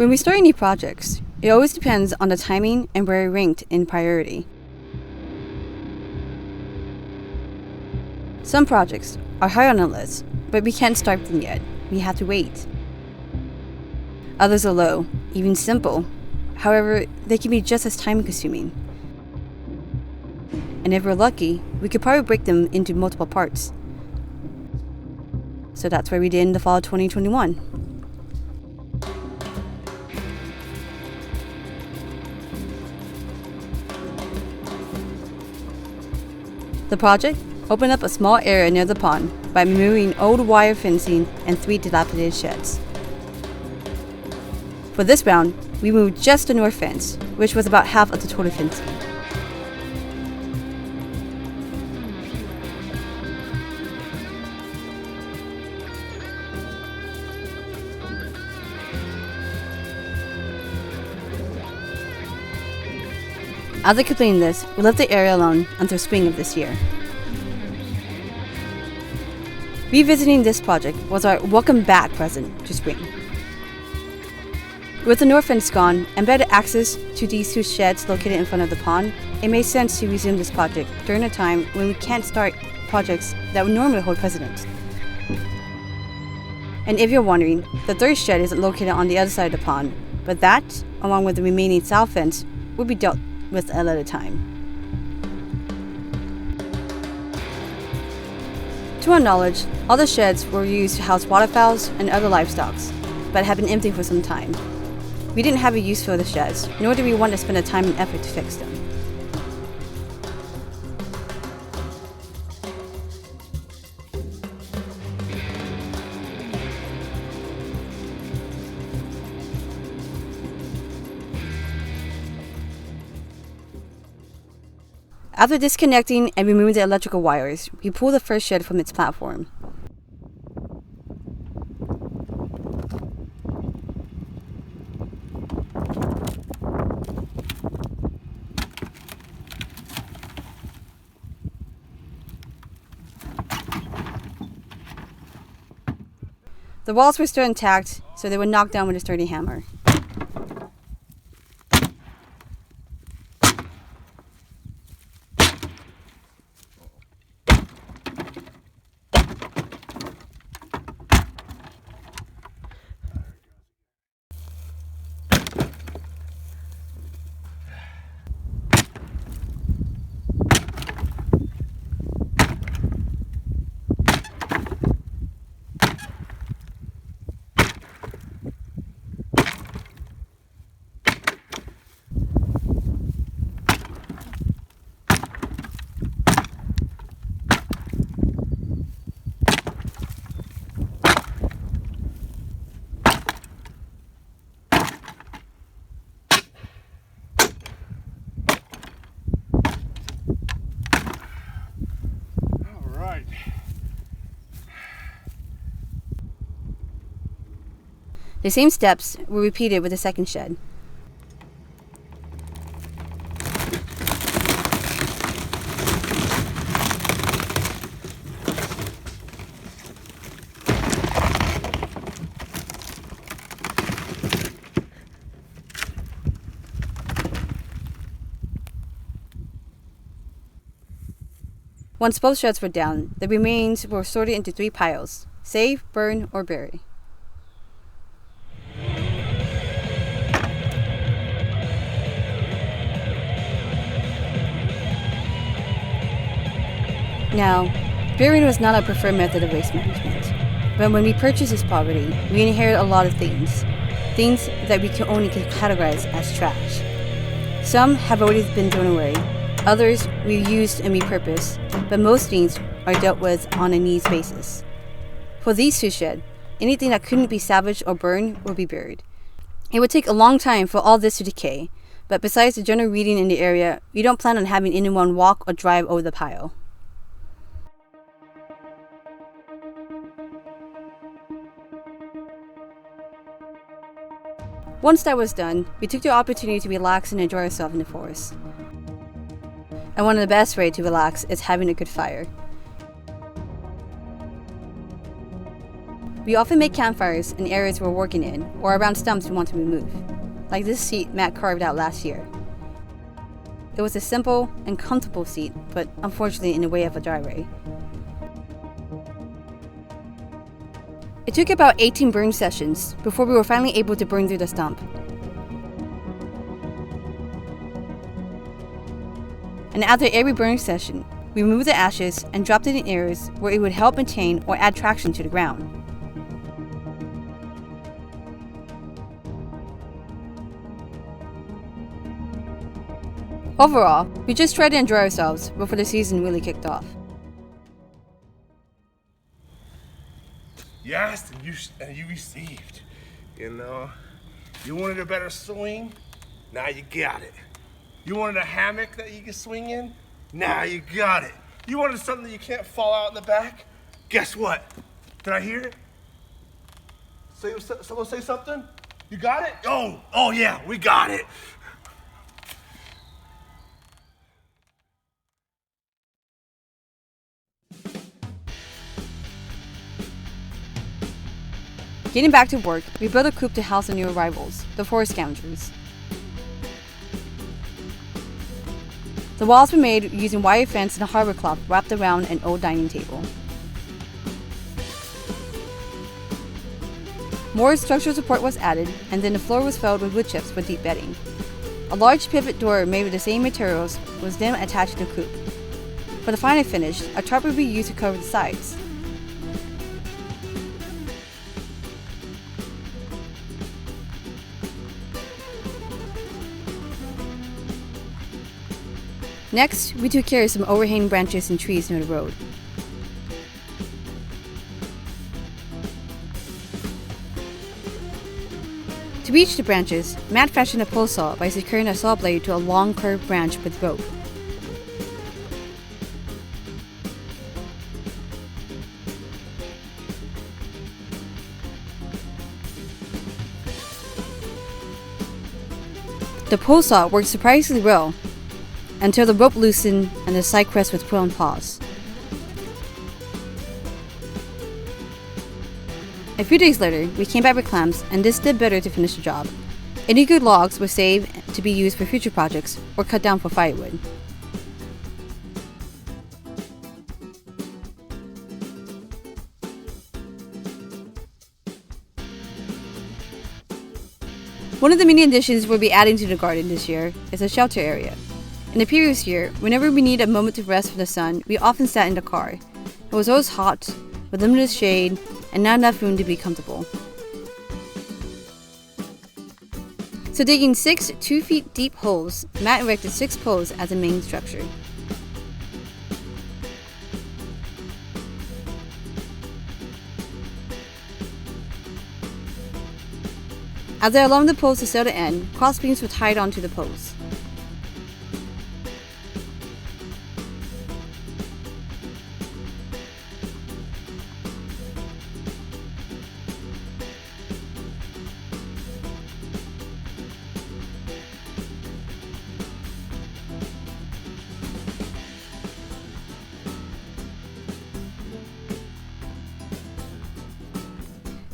When we start new projects, it always depends on the timing and where we're ranked in priority. Some projects are high on the list, but we can't start them yet. We have to wait. Others are low, even simple. However, they can be just as time-consuming. And if we're lucky, we could probably break them into multiple parts. So that's what we did in the fall of 2021. The project opened up a small area near the pond by removing old wire fencing and 3 dilapidated sheds. For this round, we moved just the north fence, which was about half of the total fencing. After completing this, we left the area alone until spring of this year. Revisiting this project was our welcome back present to spring. With the north fence gone and better access to these 2 sheds located in front of the pond, it made sense to resume this project during a time when we can't start projects that would normally hold precedence. And if you're wondering, the 3rd shed is located on the other side of the pond, but that, along with the remaining south fence, will be dealt with at a time. To our knowledge, all the sheds were used to house waterfowls and other livestock, but have been empty for some time. We didn't have a use for the sheds, nor did we want to spend the time and effort to fix them. After disconnecting and removing the electrical wires, we pulled the first shed from its platform. The walls were still intact, so they were knocked down with a sturdy hammer. The same steps were repeated with the second shed. Once both sheds were down, the remains were sorted into 3 piles: save, burn, or bury. Now, burying was not our preferred method of waste management, but when we purchased this property, we inherited a lot of things that we can only categorize as trash. Some have already been thrown away, others reused and repurposed, but most things are dealt with on a needs basis. For these 2 sheds, anything that couldn't be salvaged or burned will be buried. It would take a long time for all this to decay, but besides the general reading in the area, we don't plan on having anyone walk or drive over the pile. Once that was done, we took the opportunity to relax and enjoy ourselves in the forest. And one of the best ways to relax is having a good fire. We often make campfires in areas we're working in or around stumps we want to remove, like this seat Matt carved out last year. It was a simple and comfortable seat, but unfortunately in the way of a driveway. It took about 18 burn sessions before we were finally able to burn through the stump. And after every burning session, we removed the ashes and dropped it in areas where it would help maintain or add traction to the ground. Overall, we just tried to enjoy ourselves before the season really kicked off. You asked and you received. You know, you wanted a better swing, now you got it. You wanted a hammock that you can swing in, now you got it. You wanted something that you can't fall out in the back, guess what? Did I hear it? Someone say something? You got it? Oh yeah, we got it. Getting back to work, we built a coop to house the new arrivals, the forest scavengers. The walls were made using wire fence and a harbor cloth wrapped around an old dining table. More structural support was added, and then the floor was filled with wood chips for deep bedding. A large pivot door made with the same materials was then attached to the coop. For the final finish, a tarp would be used to cover the sides. Next, we took care of some overhanging branches and trees near the road. To reach the branches, Matt fashioned a pole saw by securing a saw blade to a long curved branch with rope. The pole saw worked surprisingly well, until the rope loosened and the side crest was put on pause. A few days later, we came back with clamps, and this did better to finish the job. Any good logs were saved to be used for future projects or cut down for firewood. One of the many additions we'll be adding to the garden this year is a shelter area. In the previous year, whenever we needed a moment to rest from the sun, we often sat in the car. It was always hot, with limited shade, and not enough room to be comfortable. So digging 6 2-feet deep holes, Matt erected 6 poles as the main structure. As I allowed the poles to sail to end, crossbeams were tied onto the poles.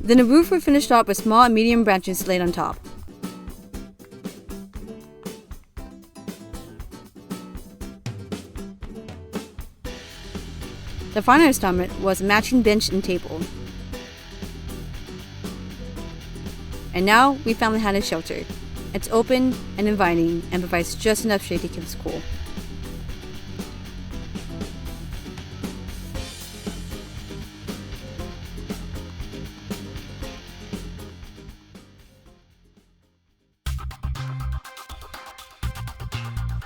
Then the roof was finished off with small and medium branches laid on top. The final installment was a matching bench and table. And now we finally had a shelter. It's open and inviting and provides just enough shade to keep us cool.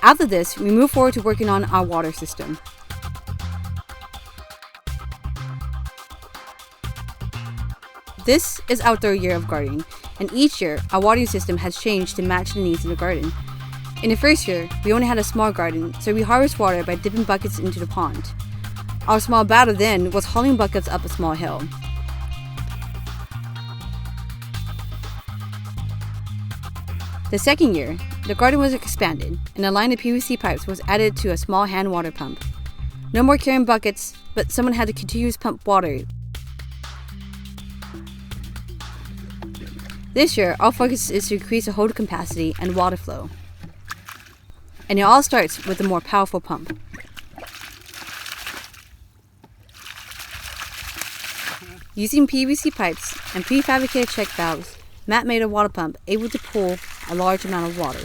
After this, we move forward to working on our water system. This is our 3rd year of gardening, and each year our watering system has changed to match the needs of the garden. In the first year, we only had a small garden, so we harvest water by dipping buckets into the pond. Our small battle then was hauling buckets up a small hill. The second year, the garden was expanded, and a line of PVC pipes was added to a small hand water pump. No more carrying buckets, but someone had to continuously pump water. This year, our focus is to increase the hold capacity and water flow. And it all starts with a more powerful pump. Using PVC pipes and prefabricated check valves, Matt made a water pump able to pull a large amount of water.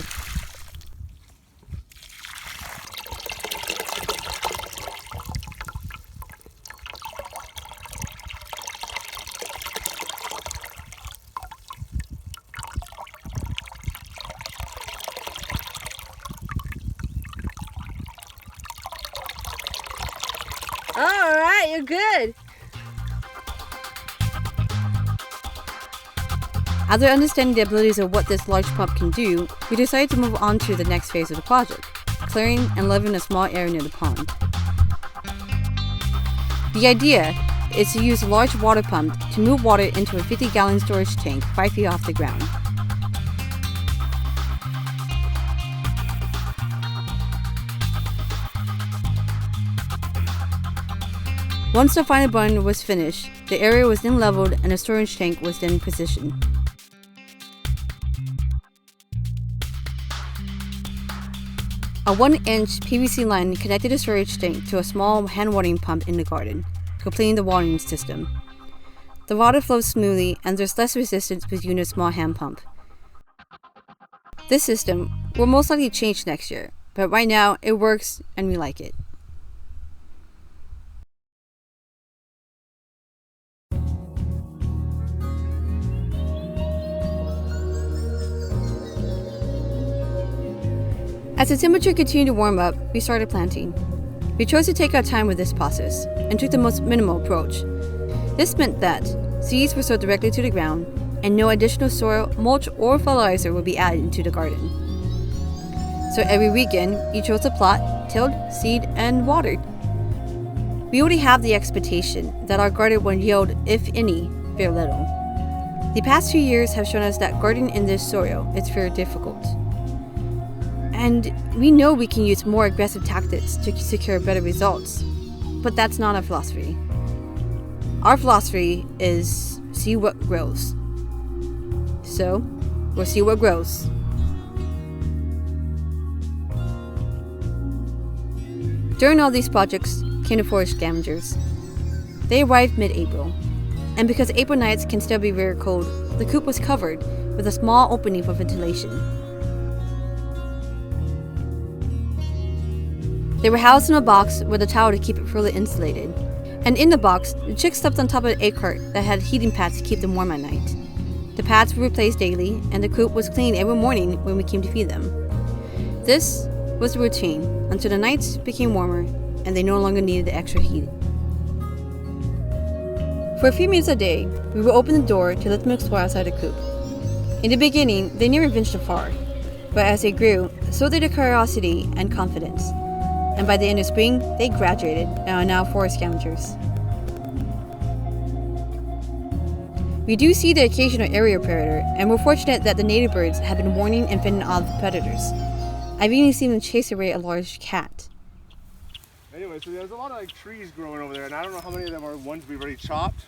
Alright, you're good! After understanding the abilities of what this large pump can do, we decided to move on to the next phase of the project, clearing and leveling a small area near the pond. The idea is to use a large water pump to move water into a 50-gallon storage tank 5 feet off the ground. Once the final button was finished, the area was then leveled and the storage tank was then positioned. A 1-inch PVC line connected the storage tank to a small hand watering pump in the garden, completing the watering system. The water flows smoothly and there's less resistance with using a small hand pump. This system will most likely change next year, but right now it works and we like it. As the temperature continued to warm up, we started planting. We chose to take our time with this process and took the most minimal approach. This meant that seeds were sowed directly to the ground and no additional soil, mulch, or fertilizer would be added into the garden. So every weekend, each chose a plot, tilled, seed, and watered. We already have the expectation that our garden will yield, if any, very little. The past 2 years have shown us that gardening in this soil is very difficult. And we know we can use more aggressive tactics to secure better results, but that's not our philosophy. Our philosophy is see what grows. So, we'll see what grows. During all these projects came the forest scavengers. They arrived mid-April, and because April nights can still be very cold, the coop was covered with a small opening for ventilation. They were housed in a box with a towel to keep it fully insulated. And in the box, the chicks slept on top of an egg cart that had heating pads to keep them warm at night. The pads were replaced daily, and the coop was cleaned every morning when we came to feed them. This was the routine until the nights became warmer and they no longer needed the extra heat. For a few minutes a day, we would open the door to let them explore outside the coop. In the beginning, they never ventured far, but as they grew, so did their curiosity and confidence. And by the end of spring, they graduated and are now forest scavengers. We do see the occasional area predator, and we're fortunate that the native birds have been warning and fending off the predators. I've even seen them chase away a large cat. Anyway, so there's a lot of like trees growing over there, and I don't know how many of them are ones we've already chopped.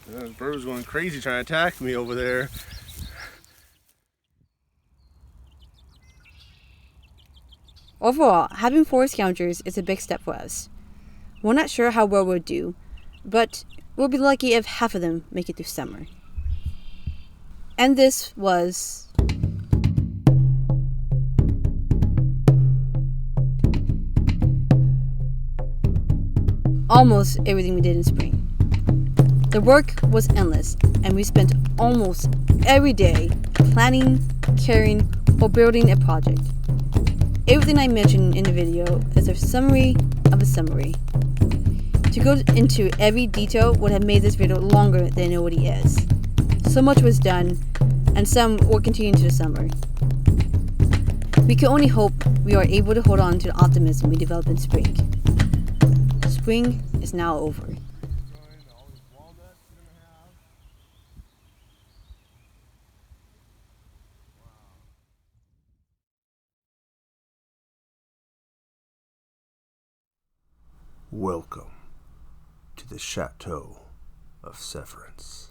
The bird was going crazy trying to attack me over there. Overall, having forest scavengers is a big step for us. We're not sure how well we'll do, but we'll be lucky if half of them make it through summer. And this was almost everything we did in spring. The work was endless, and we spent almost every day planning, caring, or building a project. Everything I mentioned in the video is a summary of a summary. To go into every detail would have made this video longer than it already is. So much was done, and some will continue into the summer. We can only hope we are able to hold on to the optimism we developed in spring. Spring is now over. Welcome to the Chateau of Severance.